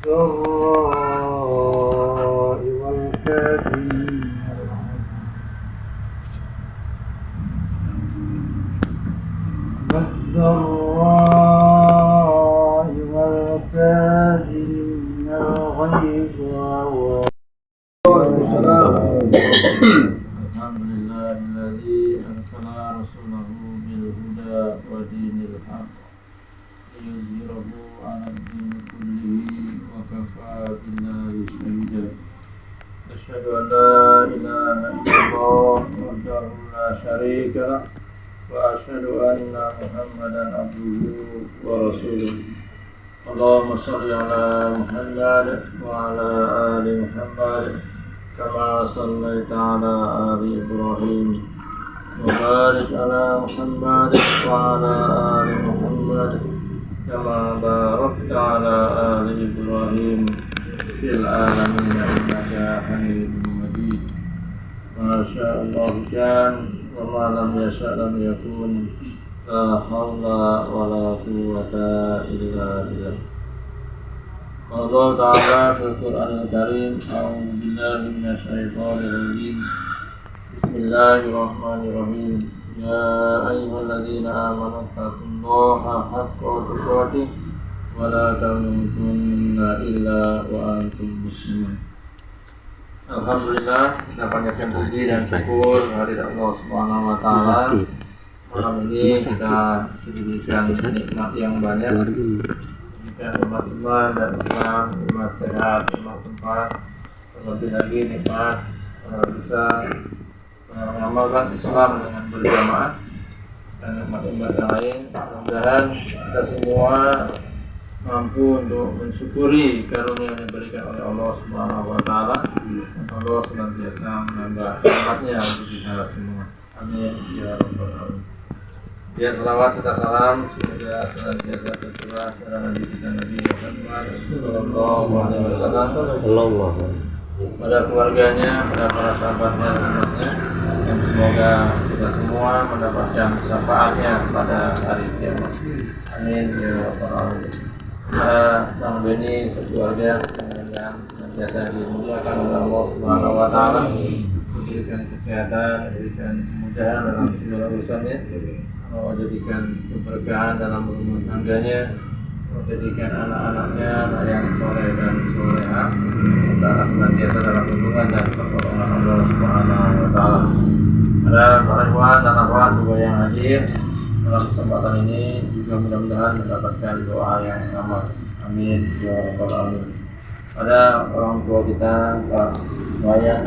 الضراء والكاظمين الغيظ الحمد لله الذي أرسل رسوله بالهدى ودين الحق ليظهره على الدين كله وكفى بالله شهيدا أشهد أن لا إله إلا الله وحده لا شريك له وأشهد أن محمدا عبده ورسوله اللهم صل على محمد وعلى آل محمد كما صليت على آل إبراهيم وبارك على محمد وعلى آل محمد كما باركت على آل إبراهيم في العالمين إنك حميد مجيد ما شاء الله كان وما لم يشاء لم يكن لا حول ولا قوة إلا بالله. Allah Ta'ala fil Qur'anil Karim. A'udzu billahi minasy syaithanir rajim. Bismillahirrahmanirrahim. Ya ayyuhalladzina amanu taqullaha haqqa tuqatih wa la tamutunna illa wa antum muslimun. Alhamdulillah, kita panjatkan puji dan syukur kehadirat Allah Subhanahu wa taala. Malam ini kita diberikan nikmat yang banyak. Umat iman dan Islam, umat sehat, umat sempat, terlebih lagi nikmat bisa mengamalkan Islam dengan berjamaah dan nikmat-nikmat yang lain. Mudah-mudahan kita semua mampu untuk mensyukuri karunia yang diberikan oleh Allah Subhanahu wa taala. Allah senantiasa menambah rahmatnya untuk kita semua. Amin ya rabbal alamin. Ya, salawat serta salam semoga senantiasa tercurah kepada Nabi kita Nabi Muhammad sallallahu alaihi wasallam, pada keluarganya, pada para sahabatnya, umatnya, dan semoga kita semua mendapatkan syafaatnya pada hari kiamat. Amin ya rabbal alamin. Bang Beni sekeluarga yang senantiasa dimuliakan oleh Allah Subhanahu wa taala, diberikan kesehatan, diberikan kemudahan dalam segala urusannya, menjadikan keberkahan dalam rumah tangganya, menjadikan anak-anaknya yang soleh dan soleha, serta senantiasa dalam lindungan dan pertolongan Allah Subhanahu wa taala. Ada para ikhwan dan akhwat juga yang hadir dalam kesempatan ini juga mudah-mudahan mendapatkan doa yang sama. Amin ya rabbal alamin. Ada orang tua kita Pak Wayan,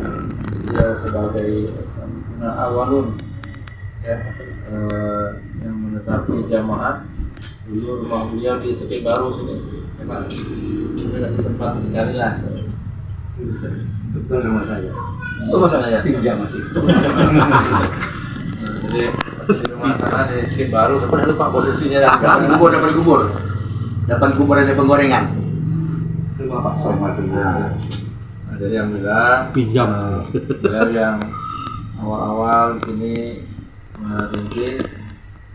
dia sebagai awalun ya, yang menetapi jamaah. Dulu rumah beliau di Sekip Baru sini ya Pak, sudah kasih sempat sekali lah. Betul nama saya. Itu masalahnya pinjam masih. Jadi di rumah sana di Sekip Baru, sebenarnya lupa posisinya. Dapat kubur ada penggorengan. Itu Pak Somad itu. Nah, jadi alhamdulillah pinjam. Beliau yang awal-awal di sini merintis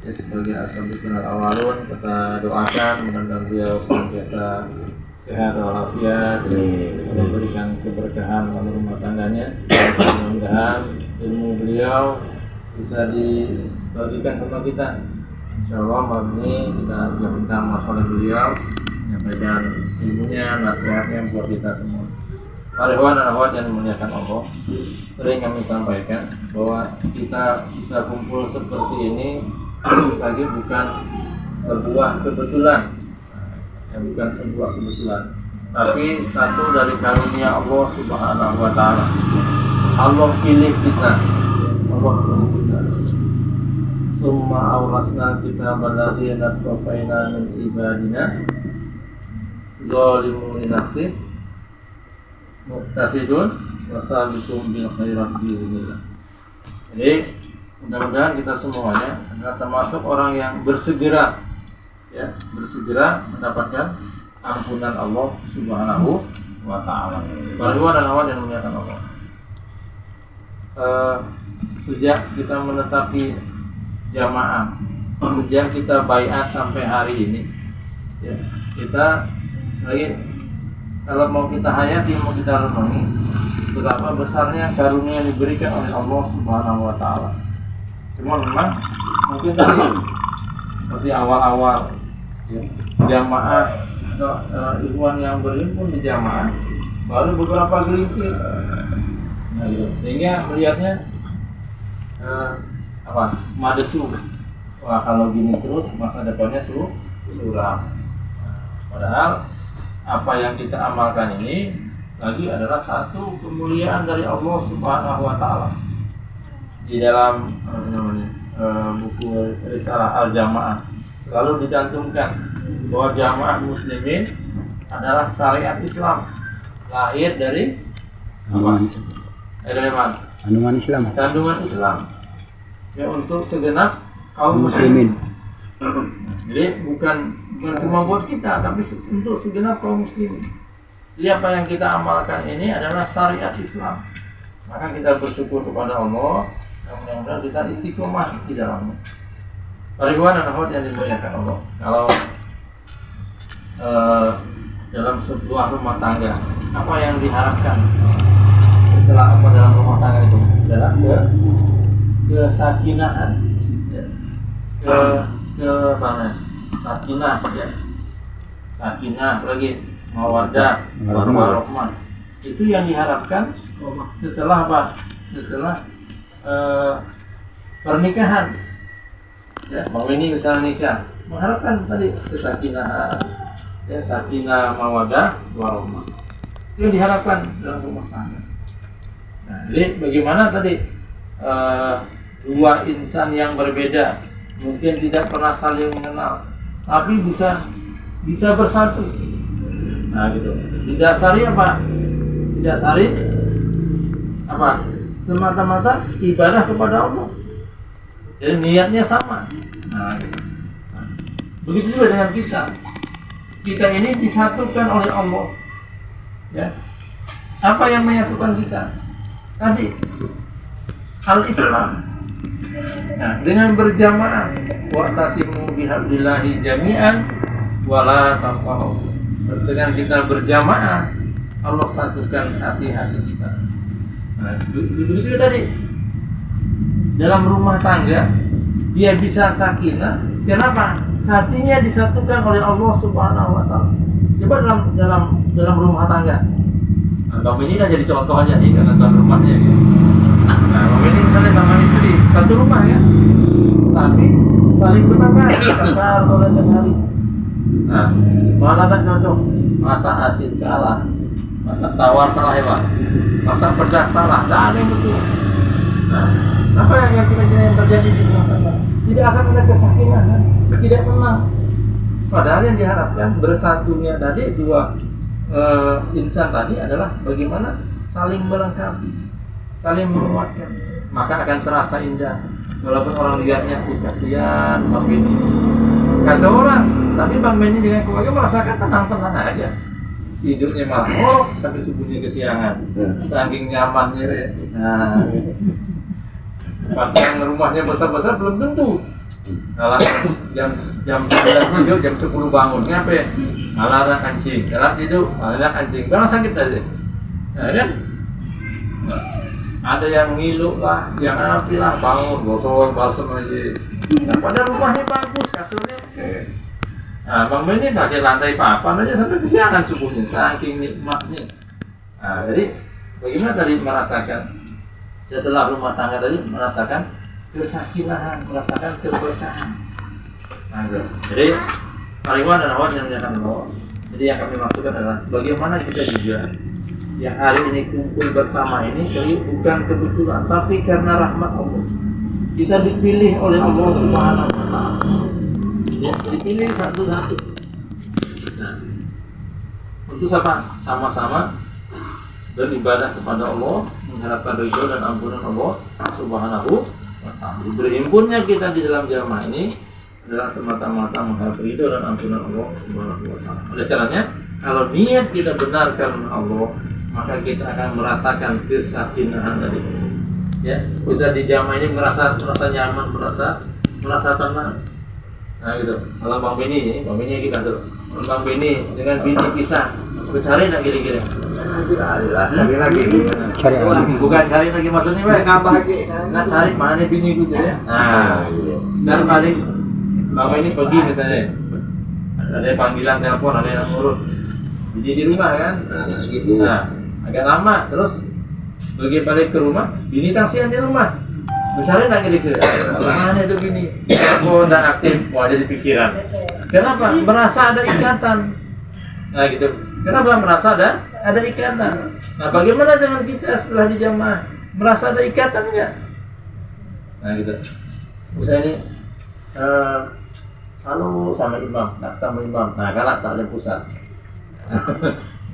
ya, sebagai ashabul awalun, kita doakan mudah-mudahan beliau senantiasa sehat walafiat, memberikan keberkahan dalam rumah tangganya. Mudah-mudahan ilmu beliau bisa dibagikan sama kita. Insyaallah malam ini kita juga minta masalah beliau menyampaikan ilmunya, nasihatnya buat kita semua. Para ikhwan dan akhwat yang dimuliakan Allah, sering kami sampaikan bahwa kita bisa kumpul seperti ini lagi bukan sebuah kebetulan, bukan sebuah kebetulan, tapi satu dari karunia Allah Subhanahu wa taala. Allah pilih kita, Allah pilih kita. Summa awrasna kitabal ladzina astafaina min ibadina zalimun li nafsihi muqtasidun wasabiqun bil khairat biiznillah. Jadi mudah-mudahan kita semuanya adalah termasuk orang yang bersegera ya, bersegera mendapatkan ampunan Allah Subhanahu wa taala. Para ikhwan dan akhwat yang dimuliakan Allah. Sejak kita menetapi jamaah, sejak kita baiat sampai hari ini ya, kita lagi kalau mau kita hayati, mau kita renungi, betapa besarnya karunia yang diberikan oleh Allah Subhanahu wa Ta'ala. Cuma memang mungkin tadi seperti awal-awal ya, jamaah atau ikhwan yang berhimpun di jamaah baru beberapa gelintir, nah, gitu. Sehingga melihatnya madesu. Wah, kalau gini terus masa depannya suram. Padahal apa yang kita amalkan ini lagi adalah satu kemuliaan dari Allah Subhanahu wa Ta'ala. Di dalam buku Risalah Al-Jamaah selalu dicantumkan bahwa jamaah muslimin adalah syariat Islam, lahir dari dari mana? Kandungan Islam. Ya, untuk segenap kaum muslimin. Jadi bukan cuma buat kita, tapi untuk segenap kaum muslimin. Jadi apa yang kita amalkan ini adalah syariat Islam. Maka kita bersyukur kepada Allah, mudah-mudahan kita istiqomah di dalamnya. Para ikhwan dan akhwat yang dimuliakan Allah, kalau dalam sebuah rumah tangga, apa yang diharapkan setelah apa dalam rumah tangga itu adalah kesakinahan, sakinah, ya. Sakinah lagi mawaddah, warahmah. Itu yang diharapkan setelah apa? Setelah pernikahan. Ya, mau ini misalnya nikah, mengharapkan tadi kesakinahan, ya, sakinah, mawaddah, warahmah. Itu yang diharapkan dalam rumah tangga. Nah, jadi bagaimana tadi dua insan yang berbeda, mungkin tidak pernah saling mengenal, tapi bisa bersatu. Nah, gitu. Didasari apa? Didasari apa? Semata-mata ibadah kepada Allah. Jadi niatnya sama. Nah, gitu. Begitu juga dengan kita. Kita ini disatukan oleh Allah. Ya. Apa yang menyatukan kita? Tadi Al-Islam. Nah, dengan berjamaah, wa'tasimu bihablillahi jami'an wala tafarraqu. Dengan kita berjamaah, Allah satukan hati-hati kita. Nah, begitu tadi. Dalam rumah tangga, dia bisa sakinah. Kenapa? Hatinya disatukan oleh Allah Subhanahu wa Ta'ala. Coba dalam rumah tangga. Nah, Bang ini dah jadi contoh aja nih, karena tuan rumahnya ya. Nah, Bang ini misalnya sama istri satu rumah ya, tapi saling bertengkar oleh tiap hari. Nah, malah tak cocok. Masak asin salah, masak tawar salah ya Pak, masak pedas salah, tak ada yang betul. Nah, apa yang kira-kira yang terjadi di rumah tangga? Tidak akan ada kesakinahan, tidak tenang. Padahal yang diharapkan bersatunya tadi dua insan tadi adalah bagaimana saling melengkapi, saling menguatkan, maka akan terasa indah. Walaupun orang lihatnya kasihan Bang Beni, kata orang, tapi Bang Beni dengan keluarga merasakan tenang-tenang aja. Hidupnya malah sampai subuhnya kesiangan, saking nyamannya ya. Nah, padahal rumahnya besar-besar belum tentu. Malah jam 9 tidur, jam 10 bangun. Ngapain? Malah ada kancing. Dalam tidur, ada kancing. Karena sakit aja. Nah, kan? Ada yang ngilu lah, yang api lah, bangun, gosok, balsem aja. Nah, padahal rumahnya bagus, kasurnya oke. Nah, Bang Ben ini pakai lantai papan aja sampai kesiangan subuhnya, saking nikmatnya. Nah, jadi bagaimana tadi merasakan setelah rumah tangga tadi merasakan kesakinahan, merasakan keberkahan. Nah, jadi pariwan dan awan yang menyatakan bahwa jadi yang kami maksudkan adalah bagaimana kita juga yang hari ini kumpul bersama ini bukan kebetulan, tapi karena rahmat Allah. Kita dipilih oleh Allah Subhanahu wa Ta'ala. Ya, dipilih satu-satu. Nah, untuk sama-sama beribadah kepada Allah, mengharapkan ridho dan ampunan Allah Subhanahu wa Ta'ala. Berhimpunnya kita di dalam jamaah ini adalah semata-mata mengharap ridho dan ampunan Allah Subhanahu wa Ta'ala. Oleh karenanya, kalau niat kita benar karena Allah, maka kita akan merasakan kesakinahan tadi. Ya, kita di jamaah ini merasa nyaman, merasa tenang. Nah gitu. Kalau Bang Beni kita tuh. Bang Beni dengan Bini pisah, cari nak kira-kira. Cari lagi. Cari lagi. Bukan cari lagi maksudnya, ngapa lagi? Nak cari mana bini gitu ya. Nah, dan kali Bang Beni pergi misalnya, ada panggilan telepon, ada yang ngurus. Jadi di rumah kan. Nah, agak lama terus pergi balik ke rumah, bini tangsian di rumah. Mencari nak kira-kira, mana itu bini? Telepon dan aktif, mau ada di pikiran. Kenapa? Merasa ada ikatan. Nah gitu. Kenapa merasa ada ikatan? Nah bagaimana dengan kita setelah di jamaah? Merasa ada ikatan enggak? Nah gitu. Misalnya ini selalu sama imam, tak ketemu imam. Nah kalau tak ada pusat.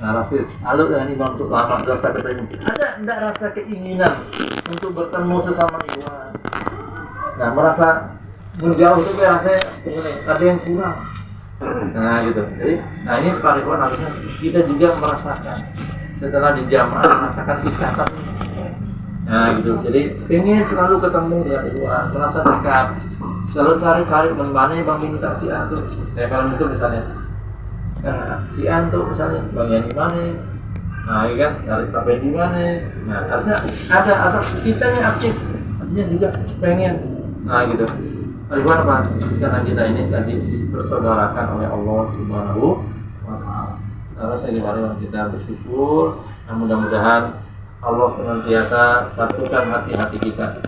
Nah rasis, selalu dengan imam untuk lama rasa ketemu. Ada enggak rasa keinginan untuk bertemu sesama imam? Nah merasa menjauh itu rasanya ada yang kurang. Nah gitu. Jadi, nah ini para ikhwan harusnya kita juga merasakan setelah di jamaah merasakan ikatan. Nah gitu. Jadi pengen selalu ketemu ya ikhwan, merasa dekat. Selalu cari mana Bang Bini tak si An tuh. Kayak kalau itu misalnya, si An tuh misalnya Bang Yani mana? Nah iya kan, cari Pak Bendi mana? Nah harusnya ada asal kita yang aktif, artinya juga pengen. Nah gitu. Ikhwan apa? Karena kita ini tadi dipersaudarakan oleh Allah Subhanahu wa Ta'ala. Seharusnya dimana kita bersyukur, dan mudah-mudahan Allah senantiasa satukan hati-hati kita.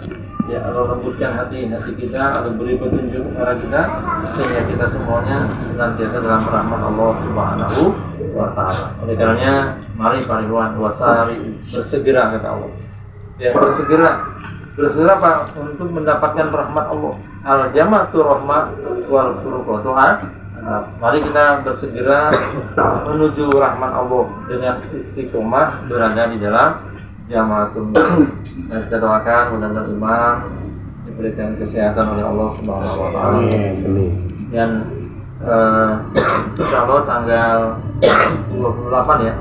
Ya Allah lembutkan hati kita, Allah beri petunjuk kepada kita, sehingga kita semuanya senantiasa dalam rahmat Allah Subhanahu wa Ta'ala. Oleh karenanya, mari para ikhwan wasari bersegera kata Allah. Ya bersegera apa? Untuk mendapatkan rahmat Allah. Al-jama'atu rahmat wal furqatu. Mari kita bersegera menuju rahmat Allah dengan istiqomah berada di dalam jama'atul muslim. Dan kita doakan mudah-mudahan imam diberikan kesehatan oleh Allah Subhanahu wa Ta'ala. Dan insyaallah tanggal 28 ya.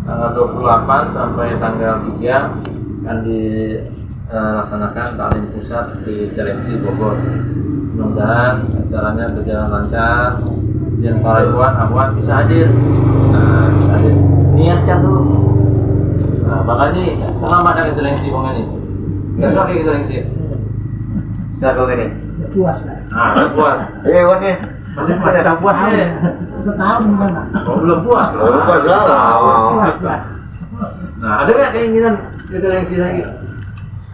Tanggal 28 sampai tanggal 3 akan dilaksanakan taklim pusat di Cilengsi Bogor. Mudah-mudahan acaranya berjalan lancar dan para ikhwan akhwat bisa hadir. Nah, hadir. Niatkan dulu. Nah, bakal ini selamat dari Cilengsi Bang ini. Besok ke Cilengsi. Siapa ini? Puas. Ah, puas. Wan nih. Masih puas ya? Setahun kan? Oh, belum puas. Belum puas lah. Nah, ada nggak keinginan ke Cilengsi lagi?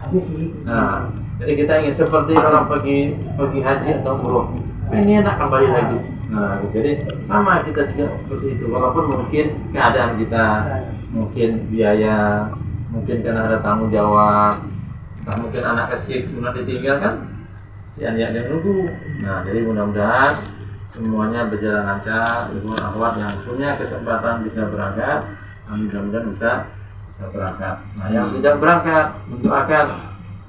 Ada sih. Nah, jadi kita ingin seperti orang pergi haji atau umroh, pengen nak kembali lagi. Nah, jadi sama kita juga seperti itu. Walaupun mungkin keadaan kita, mungkin biaya, mungkin karena ada tanggung jawab, mungkin anak kecil kemudian ditinggalkan, si anak yang nunggu. Nah, jadi mudah-mudahan semuanya berjalan lancar. Ibu akhwat yang punya kesempatan bisa berangkat, mudah-mudahan bisa berangkat. Nah, yang tidak berangkat, mendoakan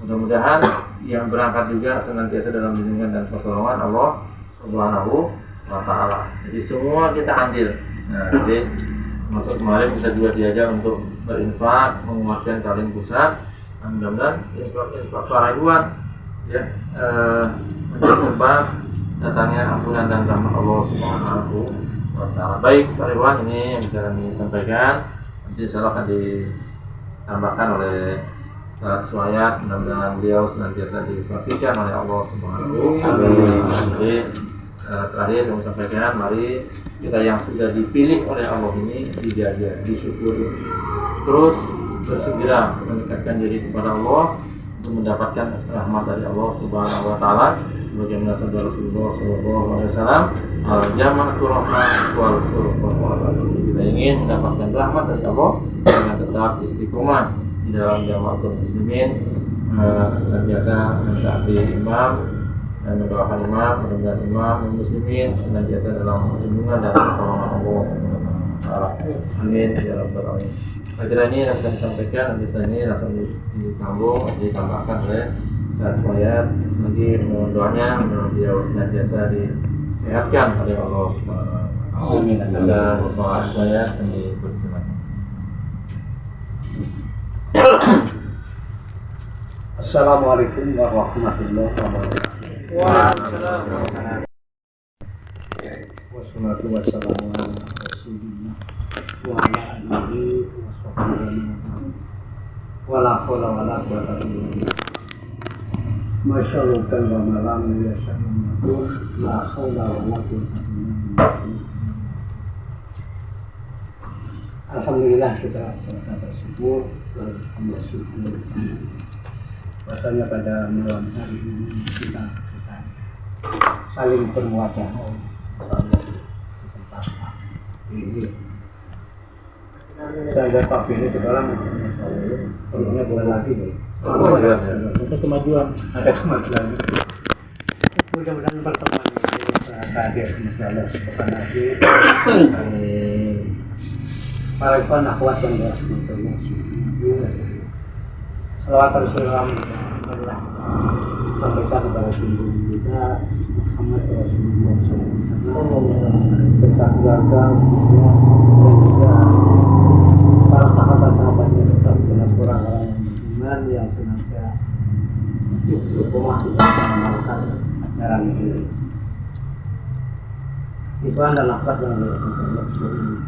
mudah-mudahan yang berangkat juga senantiasa dalam bimbingan dan pertolongan Allah Subhanahu wa Ta'ala. Jadi semua kita andil. Nah, jadi masuk kemarin kita juga diajak untuk berinfak, menguatkan taklim pusat. Mudah-mudahan infak para ikhwan ya menjadi sebab datangnya ampunan dan rahmat Allah Subhanahu wa Ta'ala. Baik para ikhwan, ini yang bisa kami sampaikan. Nanti insyaallah akan ditambahkan oleh saat suayat, mudah-mudahan beliau senantiasa diperhatikan oleh Allah Subhanahu wa Ta'ala. Jadi terakhir kami sampaikan, mari kita yang sudah dipilih oleh Allah ini dijaga, disyukuri, terus bersegera mendekatkan diri kepada Allah untuk mendapatkan rahmat dari Allah Subhanahu wa Ta'ala. Sebagaimana sabda Rasulullah sallallahu alaihi wasallam, al-jama'atu rahmah wal furqatu. Kita ingin mendapatkan rahmat dari Allah dengan tetap istiqomah di dalam jamaatul muslimin, senantiasa mentaati imam dan mendoakan imam, mudah-mudahan imam muslimin senantiasa dalam lindungan dan pertolongan Allah Subhanahu wa Ta'ala. Amin ya rabbal alamin. Acara ini yang saya sampaikan, nanti setelah ini langsung disambung, ditambahkan oleh saat suayat. Lagi mohon doanya, beliau senantiasa disehatkan oleh Allah Subhanahu wa Ta'ala. Amin. Ada beberapa suayat yang dipersilakan. Assalamualaikum warahmatullahi wabarakatuh. Waalaikumsalam. wassalatu wassalamu ala rasulillah wa ala alihi wa sahbihi wala haula wala quwwata illa billah. Masyaallah wa malam ya syaikhun la haula wala quwwata illa billah. Alhamdulillah kita sangat bersyukur kepada Allah Subhanahu wa taala. Rasanya pada malam hari ini kita saling bermuajahah di tempat ini. Saya lihat Pak ini sekarang perutnya bukan lagi nih. Untuk kemajuan, ada kemajuan. Mudah-mudahan pertemuan ini hadir insyaallah pesan lagi. Para ikhwan akhwat yang dirahmati Allah. Salawat Rasulullah sampaikan kepada junjungan kita Muhammad Rasulullah SAW, beserta keluarga, dan juga para sahabat-sahabatnya serta segenap orang-orang yang beriman yang senantiasa istiqomah mengamalkan ajaran ini. Ikhwan dan akhwat yang dirahmati Allah sekalian.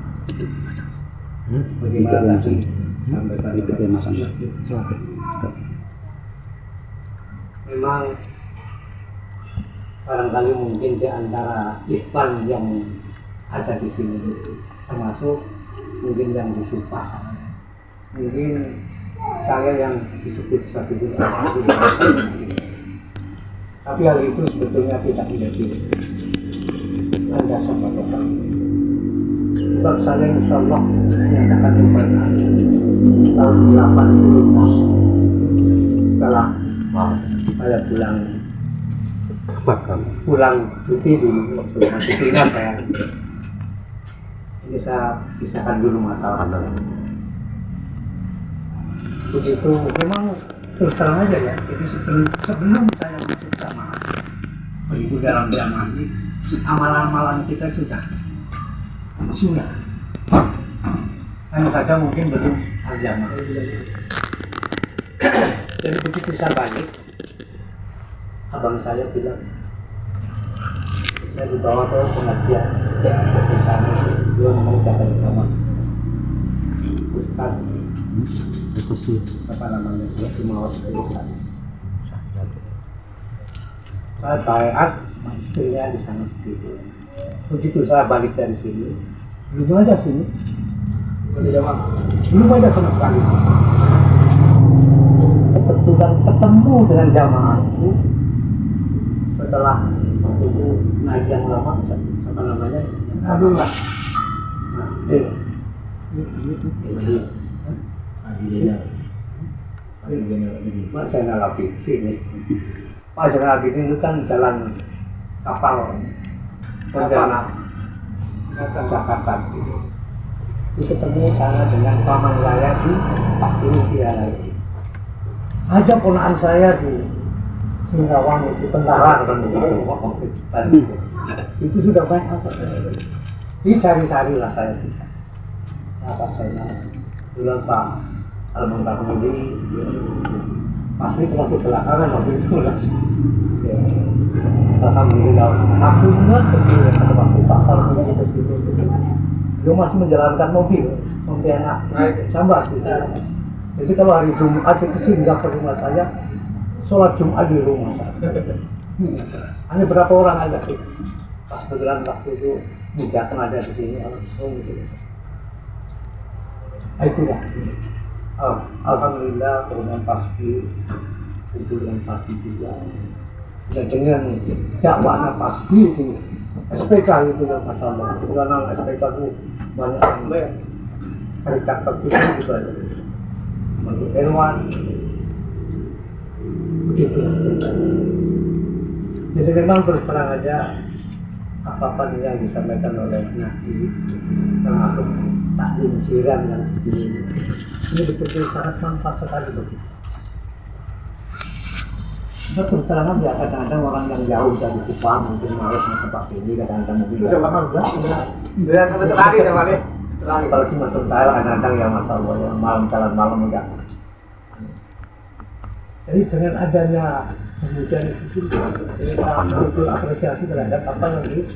Bagaimana tadi sampaikan memang barangkali mungkin di antara ikhwan yang ada di sini termasuk mungkin yang disumpah, mungkin saya yang disebut sebagai tapi hal itu sebetulnya tidak menjadi landasan patokan. Sebab saya insya Allah menyatakan ibadah tahun 86 setelah saya pulang cuti dulu waktu cutinya saya ini saya pisahkan dulu masalah begitu. Memang terus terang aja ya, jadi sebelum saya masuk jamaah beribu dalam jamaah ini, amalan-amalan kita sudah hanya saja mungkin belum al-jamaah. Jadi begitu saya balik, abang saya bilang, saya dibawa ke pengajian di sana, dia ngomong datang sama Ustaz, siapa namanya, dia Cimawat Ustaz. Saya bayat sama istrinya di sana begitu. Begitu saya balik dari sini, belum ada sini, belum ada sama sekali. Kebetulan ketemu dengan jamaah itu setelah waktu itu naik yang lama, sama namanya Abdullah. Nah, Pak Zainal Abidin itu kan jalan kapal perdana ke Jakarta. Itu ketemu sana dengan paman saya di Pak Indonesia lagi. Ada ponakan saya di Singkawang itu tentara kan begitu. Itu sudah banyak apa? Dicari-cari lah saya. Apa saya bilang Pak Al-Muntaqa ini pasti masuk belakangan waktu itu lah. Alhamdulillah. Aku ingat kesini waktu Pak Al-Muntaqa kesini. Dia masih menjalankan mobil anak sambat kita. Jadi kalau hari Jumat itu singgah ke rumah saya, sholat Jumat di rumah saya. Hanya berapa orang aja sih. Pas kebetulan waktu itu bukan ada di sini. Itulah. Alhamdulillah kemudian pasti itu yang pasti juga. Dan dengan dakwahnya pasti itu SPK itu yang masalah. Karena SPK itu banyak yang serikat tertulis juga. Untuk Irwan begitu ceritanya. Jadi memang terus terang aja apa-apa yang disampaikan oleh Nabi termasuk taklim jiran yang begini ini betul-betul sangat manfaat sekali begitu. Terus terang aja kadang-kadang orang yang jauh dari Kupang mungkin malas ke tempat ini, kadang-kadang mungkin udah sampai terakhir ya Pak. Apalagi masuk saya kadang-kadang yang masalah yang malam jalan malam enggak. Jadi dengan adanya kemudian itu ini betul apresiasi terhadap apa yang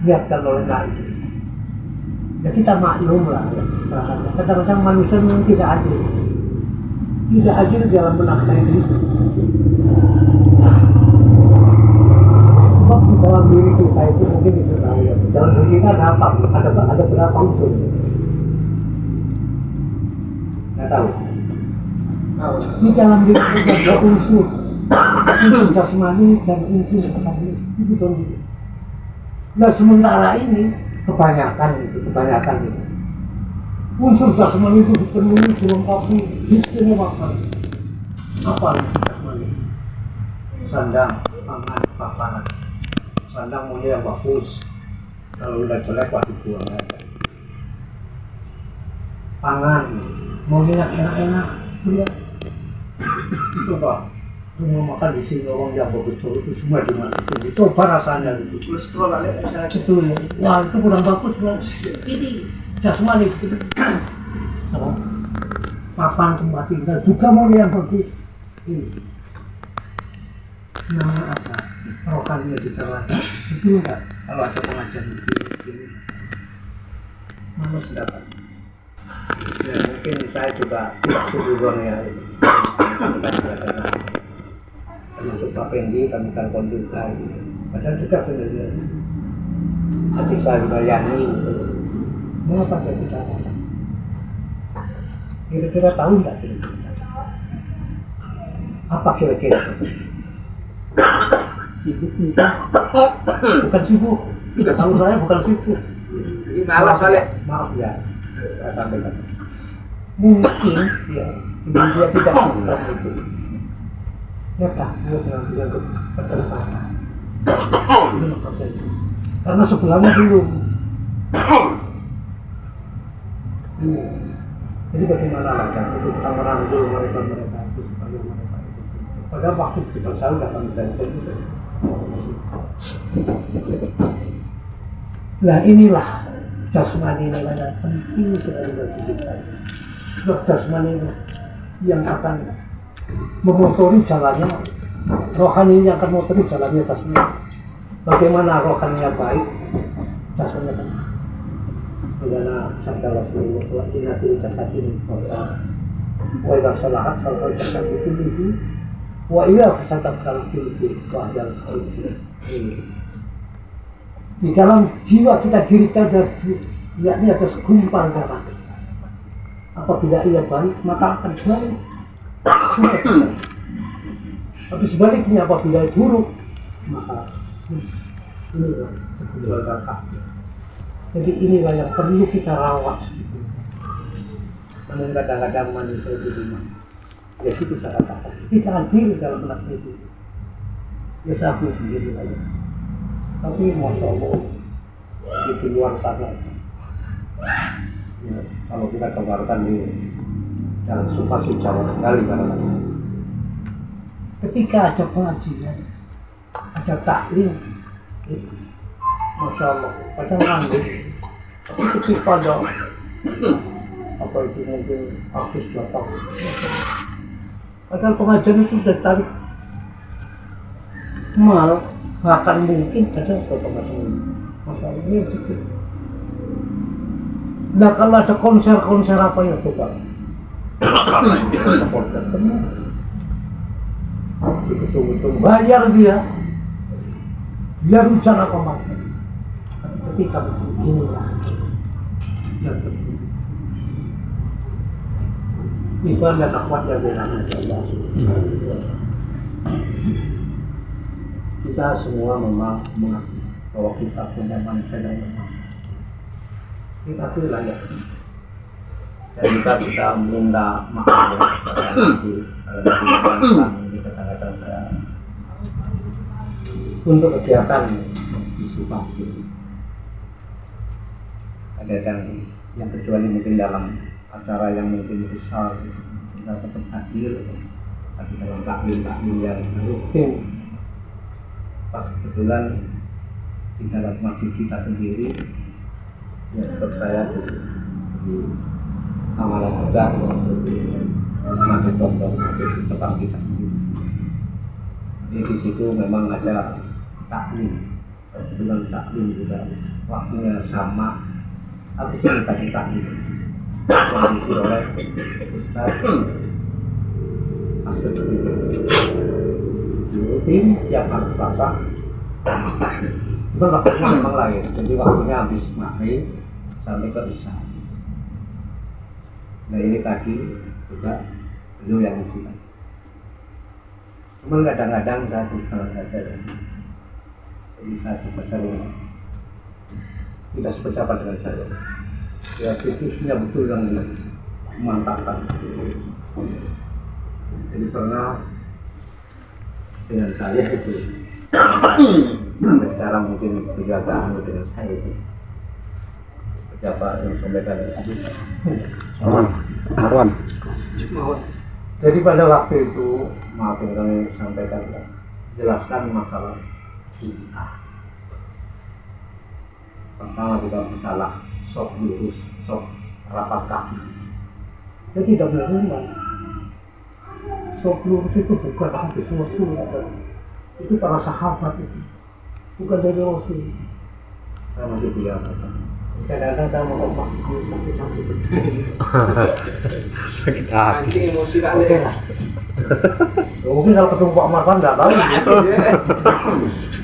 niatkan oleh Allah itu. Ya kita maklum lah ya. Kadang-kadang manusia memang tidak adil. Tidak adil dalam menafkahi itu. Sebab di dalam diri kita itu mungkin itu tahu ya. Dalam diri kita ada apa? Ada berapa unsur? Nggak tahu. Di dalam diri kita ada unsur jasmani dan unsur rohani. Itu betul. Nah sementara ini kebanyakan itu unsur jasmani itu dipenuhi dilengkapi diistimewakan. Apa unsur jasmani? Sandang, pangan, papanan. Sandang maunya yang bagus. Kalau udah jelek wah dibuang aja. Pangan maunya yang enak-enak. Ya. Itu Pak. Mau makan di sini orang yang bagus itu semua dimasukin. Dicoba rasanya gitu. Kolesterol kali misalnya. Betul. Wah itu kurang bagus Bang. Ini jasmani gitu. Papan tempat tinggal juga mau yang bagus. Ini. Namanya apa? Rohaninya ditawarkan. Itu enggak. Kalau ada pengajian begini. Mana sedapat. Ya mungkin saya juga tidak sudut ya. Termasuk Pak Pendi, kami telepon juga gitu. Padahal dekat sebenarnya. Tapi saya dibayani gitu. Mengapa saya bicara? Kira-kira tahu nggak kira-kira? Apa kira-kira? Sibuk juga? Bukan sibuk. Tahu saya bukan sibuk. Ini malas balik. Maaf ya, saya sampaikan. Mungkin ya, dia tidak suka itu. Ya takut nanti untuk keterpakan. Ini maksudnya. Karena sebelumnya belum. Jadi bagaimana lagi untuk kita merangkul mereka itu supaya mereka itu. Padahal waktu kita selalu datang dari itu. Nah inilah jasmani yang penting sekali bagi kita. Sebab jasmani yang akan memotori jalannya, rohaninya akan memotori jalannya jasmani. Bagaimana rohaninya baik, jasmaninya kan. Bagaimana sabda Rasulullah inna fil jasadi mudghah wa idza salahat salaha jasadu kulluhu wa idza fasadat qalbuhu wa ajal qalbi. Di dalam jiwa kita diri kita ada yakni ada segumpal darah. Apabila ia baik maka akan baik. Tapi sebaliknya apabila ia buruk maka inilah segumpal darah. Jadi inilah yang perlu kita rawat sedikit. Namun kadang-kadang manusia itu dimana? Ya itu saya katakan. Kita hadir dalam benak itu. Ya saya akui sendiri aja. Tapi Masya Allah di luar sana ya, kalau kita gambarkan di yang suka Jawa sekali karena ketika ada pengajian ada taklim Masya Allah kadang nangis tapi ketika ada apa itu mungkin artis datang padahal pengajian itu sudah tarik mal bahkan mungkin ada macam masalahnya sedikit. Nah kalau ada konser apa ya coba? Konser semua. Betul-betul bayar dia hujan apa mati. Ketika inilah yang terjadi. Iman dan akhwat yang dirahmati Allah. Kita semua memang mengakui bahwa kita punya manusia yang lemah. Kita itu layak. Dan jika kita minta maaf kepada Nabi, ini kata-kata saya untuk kegiatan di Subang ini. Ada yang kecuali mungkin dalam acara yang mungkin besar kita tetap hadir, tapi dalam taklim yang rutin. Pas kebetulan di dalam masjid kita sendiri ya seperti saya di amalan juga masjid contoh masjid di tempat kita sendiri. Jadi di situ memang ada taklim kebetulan taklim juga waktunya sama, aku sih minta taklim kondisi oleh Ustaz Asep gitu. Rutin tiap hari Bapak. Cuma waktunya memang lain, jadi waktunya habis maghrib sampai ke isya. Nah ini tadi juga beliau yang ujian. Cuma kadang-kadang saya juga ada, jadi saya juga sering tidak sependapat dengan saya. Ya fikihnya betul yang memantapkan. Jadi pernah dengan saya itu, secara mungkin kejagaan dengan saya itu. Siapa yang sampaikan itu? Marwan. Jadi pada waktu itu, maaf yang kami sampaikan, jelaskan masalah bid'ah. Pertama kita masalah sok lurus, sok rapat kaki. Jadi tidak benar. Sok lurus itu bukan hadis Rasul, itu para sahabat itu, bukan dari Rasul. Saya masih bilang, kadang-kadang saya mau ngomong sakit-sakit. Sakit hati. Anjing emosi kali. Oke lah. Mungkin kalau ketemu Pak Marwan nggak tahu.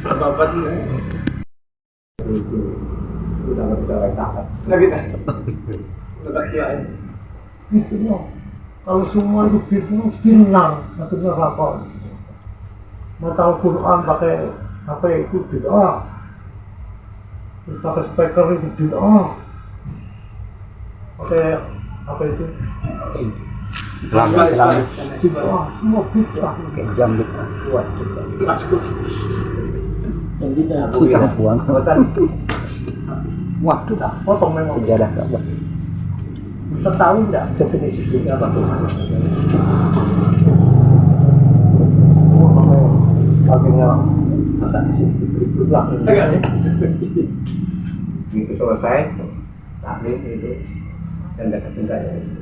Bapak Itu udah nggak bisa lagi tahan. lagi dah. Letak dia. Gitu loh. Kalau semua itu final, maksudnya apa? Mau tahu Quran pakai HP itu bid'ah. Terus pakai speaker itu bid'ah. Pakai apa itu? Lambat. Bid'ah, semua bid'ah. Kayak jambit. Buat dan kita Kita buang. buatan Waduh dah. potong memang. Sejadah tak buat. Kita tahu nggak definisi bid'ah bagaimana? Akhirnya ada di sini berikutlah itu selesai taklim itu dan dapat saya itu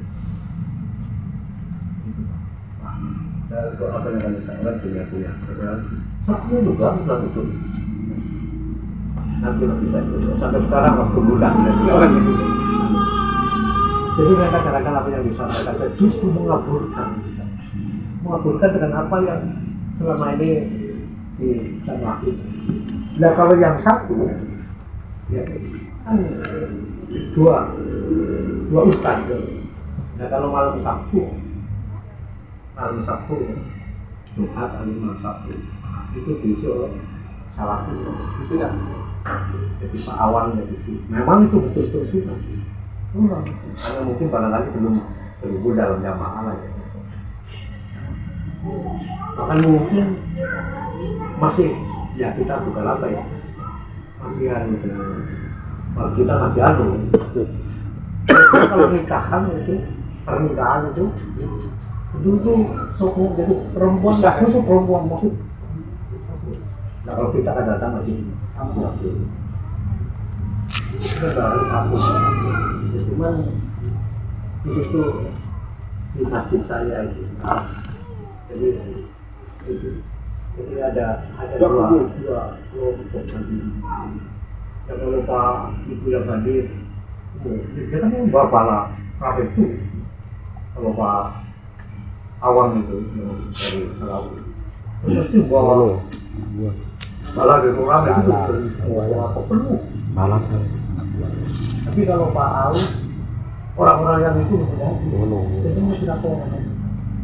apa yang kami sampaikan punya satunya juga bilang itu nanti bisa itu sampai sekarang waktu bulan jadi mereka kadang-kadang apa yang disampaikan justru mengaburkan dengan apa yang selama ini dicamah itu. Nah kalau yang satu, ya kan dua ustaz. Nah kalau malam Sabtu, Jumat, malam Sabtu itu diisi oleh salah satu sudah. Jadi Pak Awan dari situ. Memang itu betul-betul sudah. Karena mungkin barangkali belum terhubung dalam jamaah lah ya. Bahkan mungkin masih ya kita bukan apa ya masih kita masih kalau nikahan itu pernikahan itu sok jadi perempuan khusus perempuan maksud nah kalau kita kadang-kadang masih campur itu baru satu cuman di situ di masjid saya itu jadi ada dua kelompok tadi. Jangan lupa ibu yang hadir. Dia kan membawa bala kafe itu. Kalau Pak Awang itu dari Selawi. Mesti bawa bala dari orang itu bawa apa perlu. Malas. Tapi kalau Pak Aus orang-orang yang itu jadi mau tidak tahu.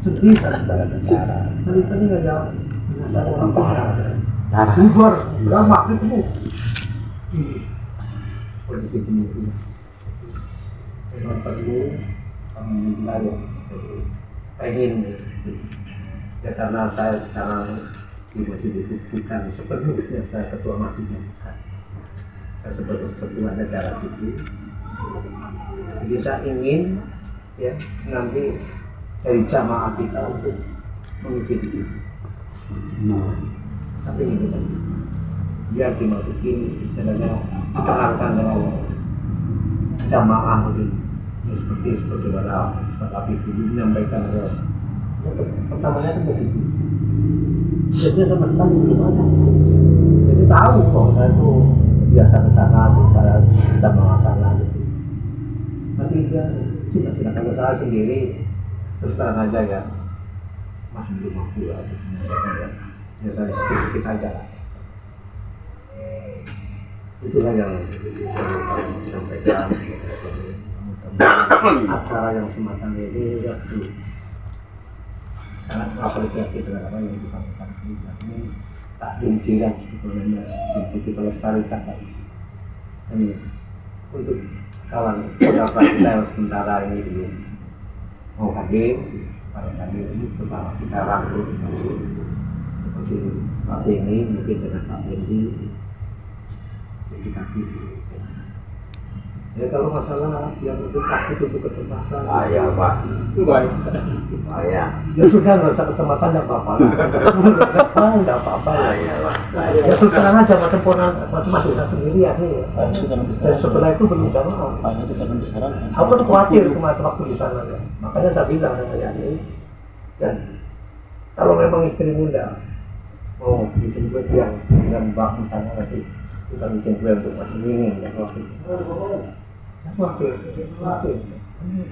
Sedih saja. Tadi nggak ada Darah. bubar, lama itu. Kondisi ini. Memang perlu kami pengen ya karena saya sekarang di masjid itu bukan sepenuhnya saya ketua masjidnya. Saya sebagai ketua negara itu. Jadi saya ingin ya nanti dari jamaah kita untuk mengisi di situ. Tapi gitu kan, biar dimasukin istilahnya dikenalkan dengan jamaah ini seperti mana Ustaz Habib dulu menyampaikan pertamanya kan begitu. Jadi sama sekali belum ada. Jadi dia tahu bahwa saya itu biasa ke sana, saya bisa mengasana gitu. Tapi dia tidak kalau saya sendiri terus terang aja ya, masih belum mampu ya, ya saya sedikit saja lah. Itulah yang saya sampaikan. Acara yang semacam ini sangat apresiasi terhadap apa yang disampaikan ini. Takdim jiran sebetulnya untuk kita lestarikan ini untuk kawan saudara kita yang sementara ini belum mau hadir pada hadir ini pertama kita rangkul seperti Pak Beni mungkin dengan Pak Beni kaki ya kalau masalah yang untuk takut untuk kecemasan Ayah Pak. baik Ayah. ya sudah nggak usah kecemasan nggak apa-apa nggak apa-apa ya terus terang aja macam desa sendiri ya dan setelah itu belum jamaah aku tuh khawatir kemarin waktu di sana ya. Makanya saya bilang ya ini dan kalau memang istri muda mau bikin kue yang dengan bak misalnya nanti kita bikin kue untuk masih dingin ya waktu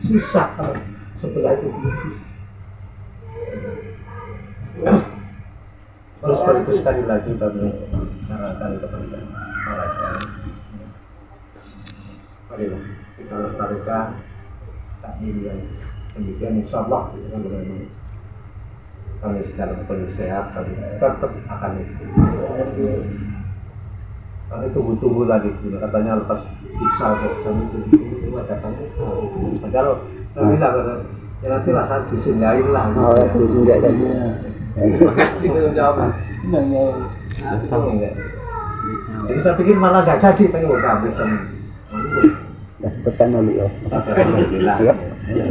susah kalau sebelah itu susah. Terus itu sekali lagi kami sarankan kepada para sekali, marilah kita lestarikan takdim yang demikian, insya Allah kami secara penuh sehat kami tetap akan itu. Kami tunggu-tunggu lagi, katanya lepas Isya kok kami tunggu datang. Padahal saya bilang ya nanti lah saya disindahin lah. Oh ya, disindahin tadi. Tidak jawab. Jadi saya pikir malah gak jadi pengen udah habis kan. Dah pesan dulu ya. Iya.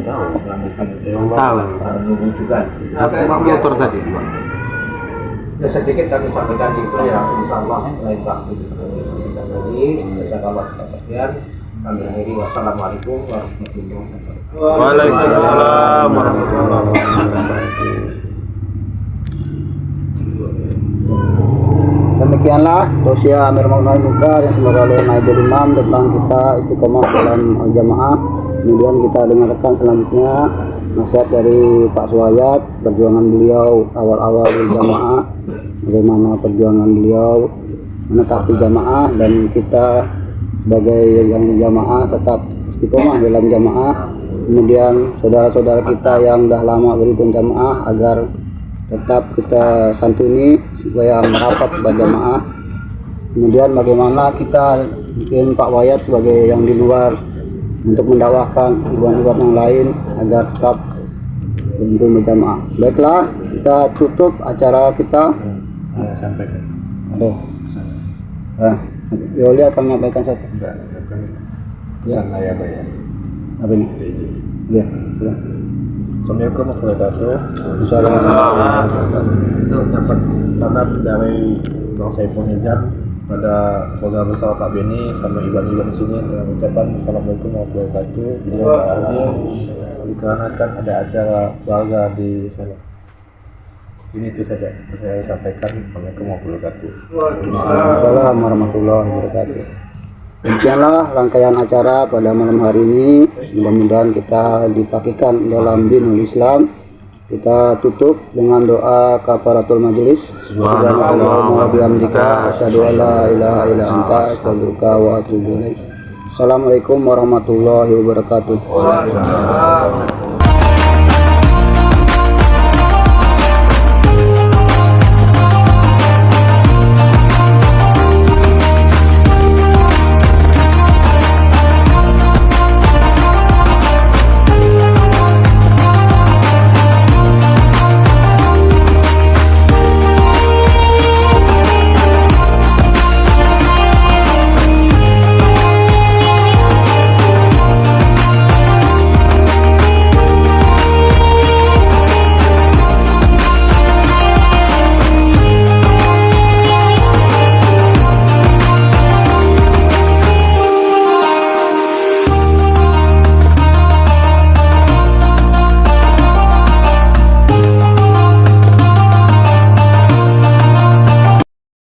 Tahu. Nunggu juga. Motor tadi. Ya sedikit kami sampaikan itu ya, insyaallah lain waktu kita sampaikan lagi. Semoga Allah sekalian. Kami akhiri wassalamualaikum warahmatullahi wabarakatuh. Waalaikumsalam warahmatullahi wabarakatuh. Demikianlah dosia Amir Ma'ruf Munkar yang semoga oleh Naibul Imam tentang kita istiqomah dalam al-jamaah. Kemudian kita dengarkan selanjutnya nasihat dari Pak Suwayat, perjuangan beliau awal-awal berjamaah, bagaimana perjuangan beliau menetapi jamaah, dan kita sebagai yang jamaah tetap istiqomah dalam jamaah. Kemudian saudara-saudara kita yang dah lama beri penjamaah agar tetap kita santuni supaya merapat berjamaah. Kemudian bagaimana kita mungkin Pak Wayat sebagai yang di luar untuk mendakwahkan ikhwan-ikhwan yang lain agar tetap berkumpul berjamaah. Baiklah, kita tutup acara kita. Sampaikan. Yoli akan menyampaikan satu. Pesan saya Pak ya. Apa ini? Ya, sudah. Assalamualaikum warahmatullahi wabarakatuh. Assalamualaikum. Itu dapat salam dari Bang Saiful Nizam pada keluarga besar Pak Beni sama ibu-ibu di sini dengan ucapan Assalamualaikum warahmatullahi wabarakatuh. Beliau hadir dikarenakan ada acara keluarga di sana. Ini itu saja saya sampaikan. Assalamualaikum warahmatullahi wabarakatuh. Waalaikumsalam warahmatullahi wabarakatuh. Demikianlah rangkaian acara pada malam hari ini. Mudah-mudahan kita dipakaikan dalam dinul Islam. Kita tutup dengan doa kafaratul majelis. Subhanallahumma wa bihamdika asyhadu an la ilaha illa anta astaghfiruka wa atubu ilaik. Assalamualaikum warahmatullahi wabarakatuh.